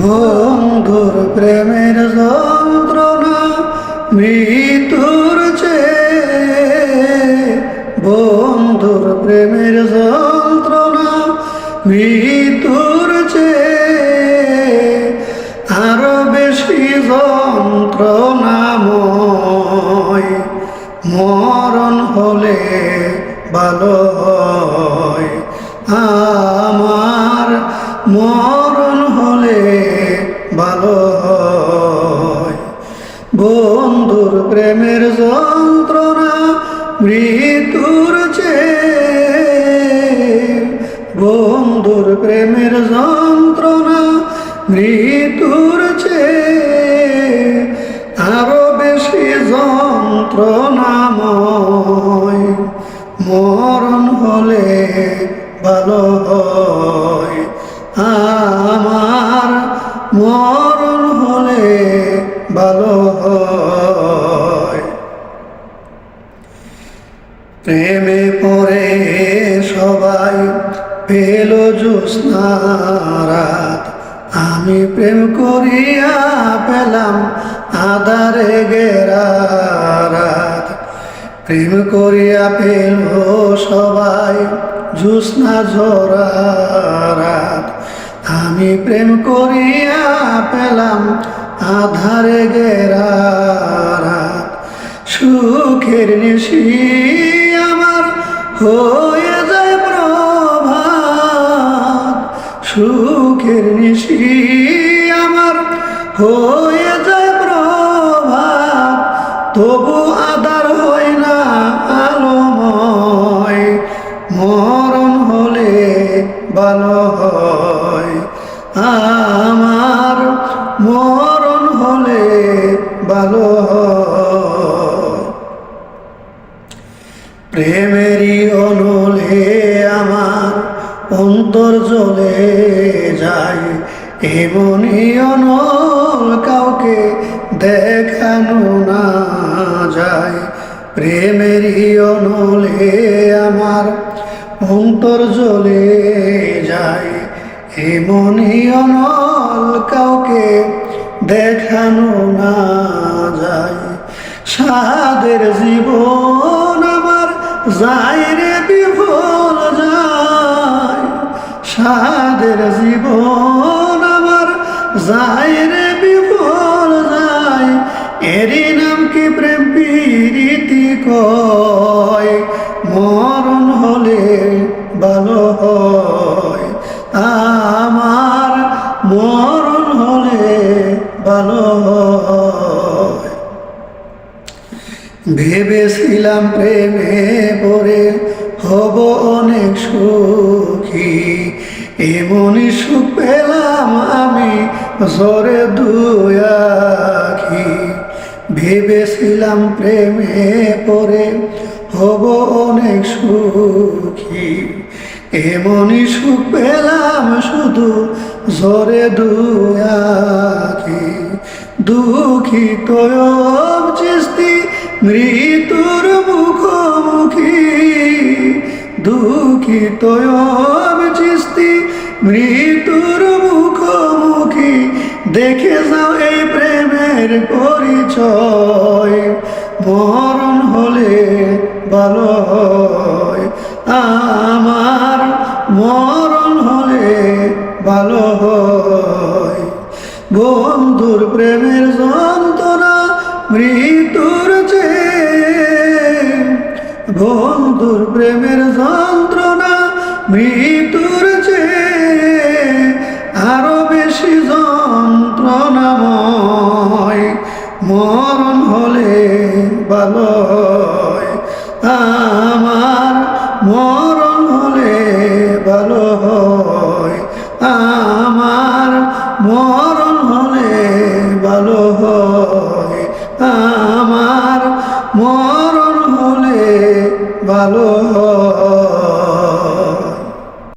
বন্ধুর প্রেমের যন্ত্রণা মৃত্যুর চেয়ে, বন্ধুর প্রেমের যন্ত্রণা মৃত্যুর চেয়ে আরো বেশি যন্ত্রণাময়। মরণ হলে ভালো হয়, আমার মরণ হলে ভালো হয়। বন্ধুর প্রেমের যন্ত্রণা মৃত্যুর চেয়ে, বন্ধুর প্রেমের যন্ত্রণা মৃত্যুর চেয়ে আরো বেশি যন্ত্রণাময়। মরণ হলে ভালো হয়, আমার মরণ হলে ভালো হয়। প্রেমে পড়ে সবাই পেল জ্যোৎস্না রাত, আমি প্রেম করিয়া পেলাম আধারে ঘেরা রাত। প্রেম করিয়া পেল সবাই জ্যোৎস্না ঝরা রাত, আমি প্রেম করিয়া পেলাম আধারে ঘেরা রাত। সুখের নিশি আমার হয়ে যায় প্রভাত, সুখের নিশি আমার হয়ে যায় প্রভাত, তবু আধার হয় না আলোময়। মরণ হলে ভালো হয়, আমার মরণ হলে ভালো হয়। প্রেমেরই অনলে আমার অন্তর জ্বলে যায়, এমনই অনল কাউকে দেখানো না যায়। প্রেমেরই অনলে আমার অন্তর জ্বলে যায়, এমনই অনল কাউকে দেখানো না যায়। সাদের জীবন আমার যায় রে বিফল যায়, সাদের জীবন আমার যায় রে বিফল যায়। এরই নাম কি প্রেম প্রীতি কয়, মরণ হলে ভালো হয়, আমার মরণ হলে ভালো হয়। ভেবেছিলাম প্রেমে পড়ে হব অনেক সুখী, এমনই সুখ পেলাম আমি ঝরে দুই আঁখি। ভেবেছিলাম প্রেমে পড়ে হব অনেক সুখী, এমনই সুখ পেলাম শুধু ঝরে দুই আঁখি। দুঃখিত চিস্তি মৃত্যুর মুখোমুখি, দুঃখিত চিস্তি মৃত্যুর মুখোমুখি। দেখে যাও এই প্রেমের পরিচয়, মরণ হলে ভালো হয়, আমার মরণ হলে ভালো হয়। বন্ধুর প্রেমের যন্ত্রণা মৃত্যুর চেয়ে, বন্ধুর প্রেমের যন্ত্রণা মৃত্যুর চেয়ে আরো বেশি যন্ত্রণাময়। মরণ হলে ভালো হয়, আমার মরণ হলে ভালো হয়, আমার মরণ হলে ভালো হয়, আমার মরণ হলে ভালো